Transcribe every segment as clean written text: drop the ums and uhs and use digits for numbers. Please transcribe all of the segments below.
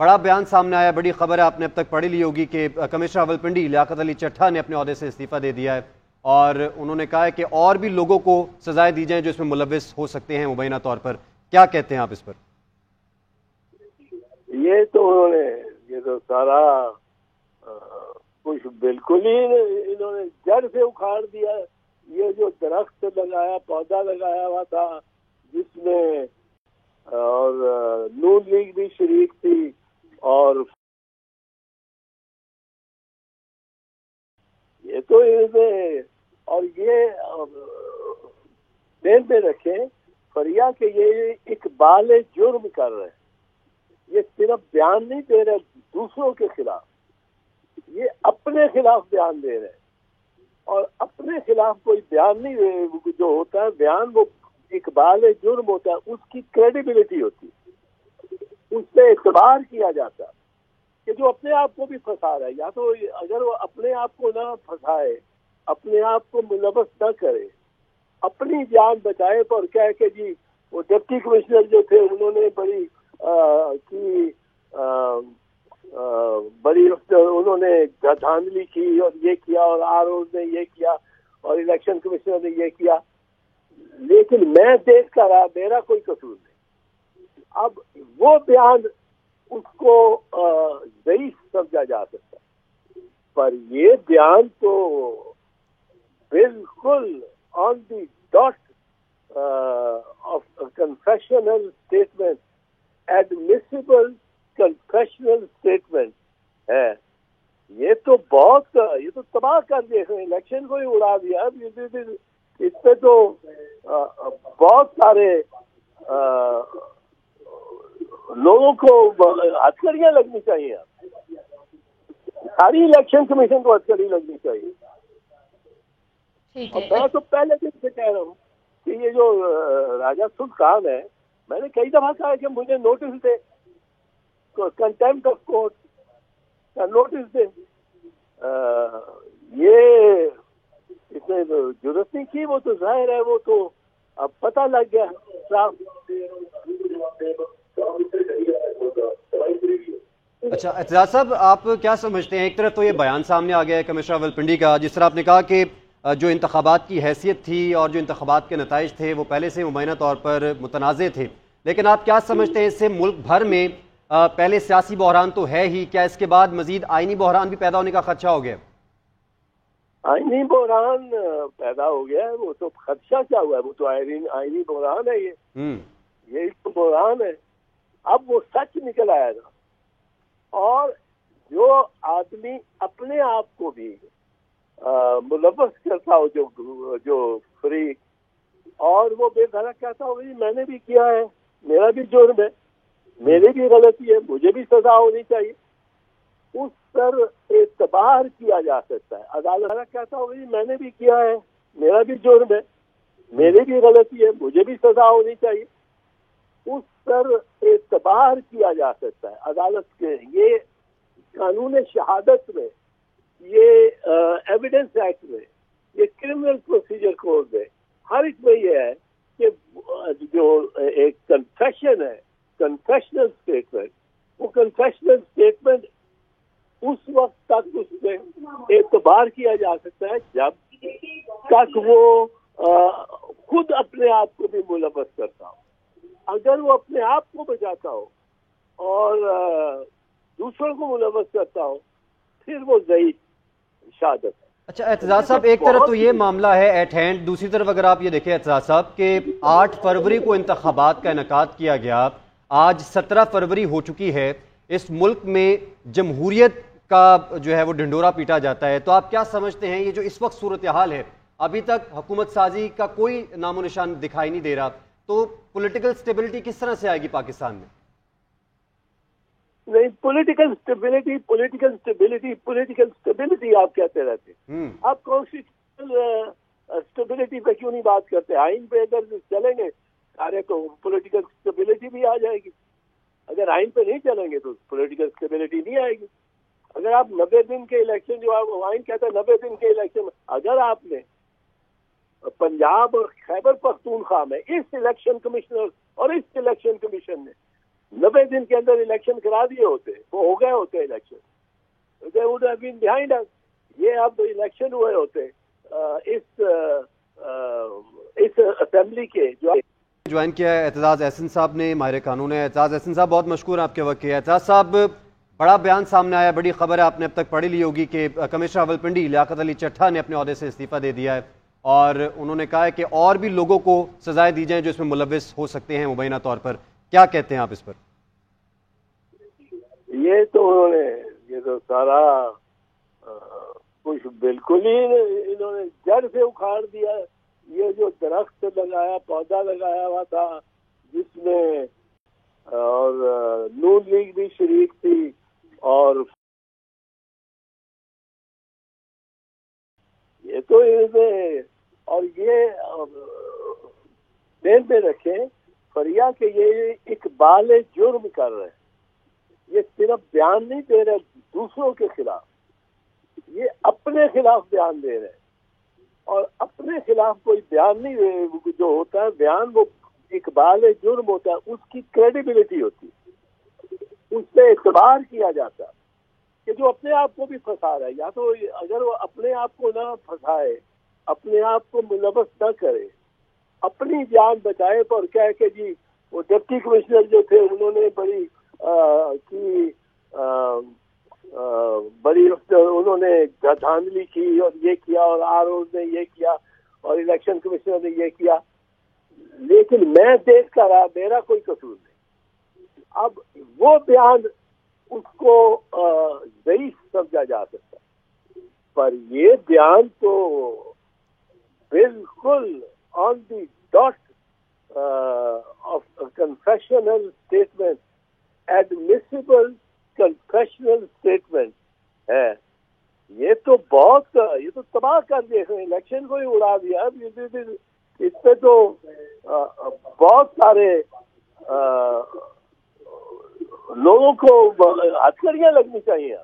بڑا بیان سامنے آیا، بڑی خبر ہے، آپ نے اب تک پڑھی لی ہوگی کہ کمشنر راولپنڈی لیاقت علی چٹھا نے اپنے عہدے سے استعفیٰ دے دیا ہے، اور انہوں نے کہا ہے کہ اور بھی لوگوں کو سزائیں دی جائیں جو اس میں ملوث ہو سکتے ہیں مبینہ طور پر۔ کیا کہتے ہیں آپ اس پر؟ یہ تو سارا کچھ بالکل ہی انہوں نے جڑ سے اکھاڑ دیا ہے۔ یہ جو درخت لگایا، پودا لگایا ہوا تھا جس میں اور نون لیگ بھی شریک تھی، اور یہ تو اور یہ ذہن میں رکھیں فریا کہ یہ اقبال جرم کر رہے ہیں۔ یہ صرف بیان نہیں دے رہے دوسروں کے خلاف، یہ اپنے خلاف بیان دے رہے ہیں، اور اپنے خلاف کوئی بیان نہیں جو ہوتا ہے بیان، وہ اقبال جرم ہوتا ہے، اس کی کریڈیبلٹی ہوتی ہے، اس سے اعتبار کیا جاتا ہے کہ جو اپنے آپ کو بھی پھنسا رہا ہے، یا تو اگر وہ اپنے آپ کو نہ پھنسائے، اپنے آپ کو ملوث نہ کرے، اپنی جان بچائے، اور کہہ کہ جی وہ ڈپٹی کمشنر جو تھے انہوں نے انہوں نے دھاندلی کی اور یہ کیا، اور آر او نے یہ کیا، اور الیکشن کمشنر نے یہ کیا، لیکن میں دیکھ کر رہا، میرا کوئی قصور نہیں۔ اب وہ بیان اس کو ضعیف سمجھا جا سکتا ہے، پر یہ بیان تو بالکل on the dot of confessional statement, admissible confessional statement ہے۔ یہ تو تباہ کر دیا، الیکشن کو ہی اڑا دیا۔ اس پہ تو بہت سارے لوگوں کو ہتھکڑیاں لگنی چاہیے، ساری الیکشن کمیشن کو ہتھکڑی لگنی چاہیے۔ اور میں تو پہلے دن سے کہہ رہا ہوں کہ یہ جو راجہ سلطان ہے، میں نے کئی دفعہ کہا کہ مجھے نوٹس دے، کنٹیمپٹ آف کورٹ کا نوٹس دے۔ یہ اس نے ضرورت نہیں کی، وہ تو ظاہر ہے، وہ تو اب پتہ لگ گیا صاحب۔ اچھا اعتزاز صاحب، آپ کیا سمجھتے ہیں؟ ایک طرف تو یہ بیان سامنے آ گیا ہے کمشنر راولپنڈی کا، جس طرح آپ نے کہا کہ جو انتخابات کی حیثیت تھی اور جو انتخابات کے نتائج تھے وہ پہلے سے مبینہ طور پر متنازع تھے، لیکن آپ کیا سمجھتے ہیں اس سے ملک بھر میں پہلے سیاسی بحران تو ہے ہی، کیا اس کے بعد مزید آئینی بحران بھی پیدا ہونے کا خدشہ ہو گیا؟ آئینی بحران پیدا ہو گیا ہے، وہ تو خدشہ کیا ہوا ہے، وہ تو آئینی بحران ہے۔ یہ تو بحران ہے۔ اب وہ سچ نکل آئے گا، اور جو آدمی اپنے آپ کو بھی ملوث کرتا ہو، جو فری، اور وہ بے دھڑک کہتا ہو میں نے بھی کیا ہے، میرا بھی جرم ہے، میری بھی غلطی ہے، مجھے بھی سزا ہونی چاہیے، اس پر اعتبار کیا جا سکتا ہے۔ عدالت کہتا ہو میں نے بھی کیا ہے، میرا بھی جرم ہے، میری بھی غلطی ہے، مجھے بھی سزا ہونی چاہیے، اس پر اعتبار کیا جا سکتا ہے عدالت کے۔ یہ قانون شہادت میں، یہ ایویڈنس ایکٹ میں، یہ کرمنل پروسیجر کوڈ میں، ہر ایک میں یہ ہے کہ جو ایک کنفیشن ہے، کنفیشنل اسٹیٹمنٹ، وہ کنفیشنل اسٹیٹمنٹ اس وقت تک اس میں اعتبار کیا جا سکتا ہے جب تک وہ خود اپنے آپ کو بھی ملوث کرتا ہو۔ اگر وہ اپنے آپ کو بچاتا ہو اور دوسروں کو ملوث کرتا ہو، پھر وہ ضعیف شہادت ہے۔ اچھا اعتزاز صاحب، ایک طرف تو یہ معاملہ ہے ایٹ ہینڈ، دوسری طرف اگر آپ یہ دیکھیں اعتزاز صاحب کہ 8 فروری کو انتخابات کا انعقاد کیا گیا، آج 17 فروری ہو چکی ہے، اس ملک میں جمہوریت کا جو ہے وہ ڈھنڈورا پیٹا جاتا ہے، تو آپ کیا سمجھتے ہیں یہ جو اس وقت صورتحال ہے، ابھی تک حکومت سازی کا کوئی نام و نشان دکھائی نہیں دے رہا، تو پولیٹیکل سٹیبلٹی کس طرح سے آئے گی پاکستان میں؟ نہیں، پولیٹیکل سٹیبلٹی آپ کہتے رہتے ہیں، آپ کانسٹیٹیوشنل سٹیبلٹی پہ کیوں نہیں بات کرتے؟ آئین پہ اگر چلیں گے سارے تو پولیٹیکل سٹیبلٹی بھی آ جائے گی۔ اگر آئین پہ نہیں چلیں گے تو پولیٹیکل سٹیبلٹی نہیں آئے گی۔ اگر آپ 90 دن کے الیکشن، جو آپ آئین کہتا ہے 90 دن کے الیکشن، اگر آپ نے پنجاب اور خیبر پختونخوا میں اس الیکشن کمشنر اور اس الیکشن کمیشن نے 90 دن کے اندر الیکشن کرا دیے ہوتے، وہ ہو گئے ہوتے election, they would have been behind us. یہ اب الیکشن ہوئے ہوتے اس اسمبلی کے جو جوائن کیا ہے اعتزاز احسن صاحب نے، ماہر قانون ہے اعتزاز احسن صاحب، بہت مشکور آپ کے وقت کے. اعتزاز صاحب، بڑا بیان سامنے آیا، بڑی خبر ہے، آپ نے اب تک پڑھی لی ہوگی کہ کمشنر راولپنڈی لیاقت علی چٹھا نے اپنے عہدے سے استعفیٰ دے دیا ہے، اور انہوں نے کہا ہے کہ اور بھی لوگوں کو سزائیں دی جائیں جو اس میں ملوث ہو سکتے ہیں مبینہ طور پر. کیا کہتے ہیں آپ اس پر؟ یہ تو سارا کچھ بالکل ہی انہوں نے جڑ سے اکھاڑ دیا. یہ جو درخت لگایا، پودا لگایا ہوا تھا جس میں اور نون لیگ بھی شریک تھی، اور یہ تو اور یہ ذہن میں رکھیں فریا کہ یہ اقبال جرم کر رہے ہیں. یہ صرف بیان نہیں دے رہے دوسروں کے خلاف، یہ اپنے خلاف بیان دے رہے ہیں. اور اپنے خلاف کوئی بیان نہیں جو ہوتا ہے بیان، وہ اقبال جرم ہوتا ہے، اس کی کریڈیبلٹی ہوتی ہے، اس سے اعتبار کیا جاتا ہے کہ جو اپنے آپ کو بھی پھنسا رہا ہے، یا تو اگر وہ اپنے آپ کو نہ پھنسائے، اپنے آپ کو ملوث نہ کرے، اپنی جان بچائے، پر کہہ کہ جی وہ ڈپٹی کمشنر جو تھے انہوں نے بڑی انہوں نے دھاندلی کی اور یہ کیا، اور آر او نے یہ کیا، اور الیکشن کمشنر نے یہ کیا، لیکن میں دیکھ کر رہا، میرا کوئی قصور نہیں. اب وہ بیان اس کو ضعیف سمجھا جا سکتا ہے، پر یہ بیان تو بالکل on the dot of confessional statement, admissible confessional statement ہے. یہ تو تباہ کر دیا، الیکشن کو ہی اڑا دیا. اس پہ تو بہت سارے لوگوں کو ہتھکڑیاں لگنی چاہیے،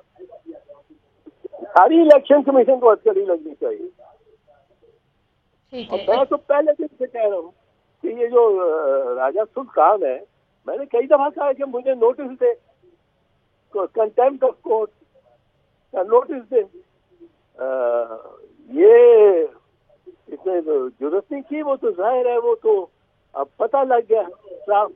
ساری الیکشن کمیشن کو ہتھکڑی لگنی چاہیے. اور میں تو پہلے دن سے کہہ رہا ہوں کہ یہ جو راجہ سلطان ہے، میں نے کئی دفعہ کہا کہ مجھے نوٹس دے، کنٹیمپٹ آف کورٹ کا نوٹس دے. یہ اس نے ضرورت نہیں کی، وہ تو ظاہر ہے، وہ تو اب پتہ لگ گیا صاحب.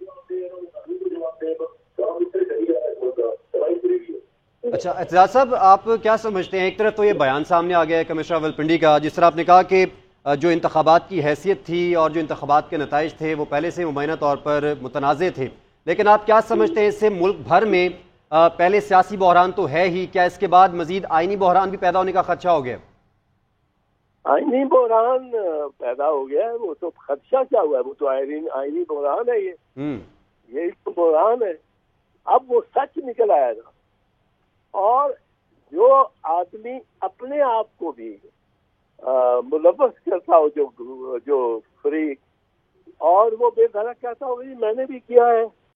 اچھا اعتزاز صاحب، آپ کیا سمجھتے ہیں؟ ایک طرف تو یہ بیان سامنے آ گیا ہے کمشنر راولپنڈی کا، جس طرح آپ نے کہا کہ جو انتخابات کی حیثیت تھی اور جو انتخابات کے نتائج تھے وہ پہلے سے مبینہ طور پر متنازع تھے، لیکن آپ کیا سمجھتے ہیں اس سے ملک بھر میں پہلے سیاسی بحران تو ہے ہی، کیا اس کے بعد مزید آئینی بحران بھی پیدا ہونے کا خدشہ ہو گیا؟ آئینی بحران پیدا ہو گیا ہے، وہ تو خدشہ کیا ہوا ہے، وہ تو آئینی بحران ہے. یہ تو بحران ہے. اب وہ سچ نکل آئے گا، اور جو آدمی اپنے آپ کو بھی ملوث کرتا ہو، جو فریق، اور وہ بے دھڑک کہتا ہو میں نے بھی کیا ہے،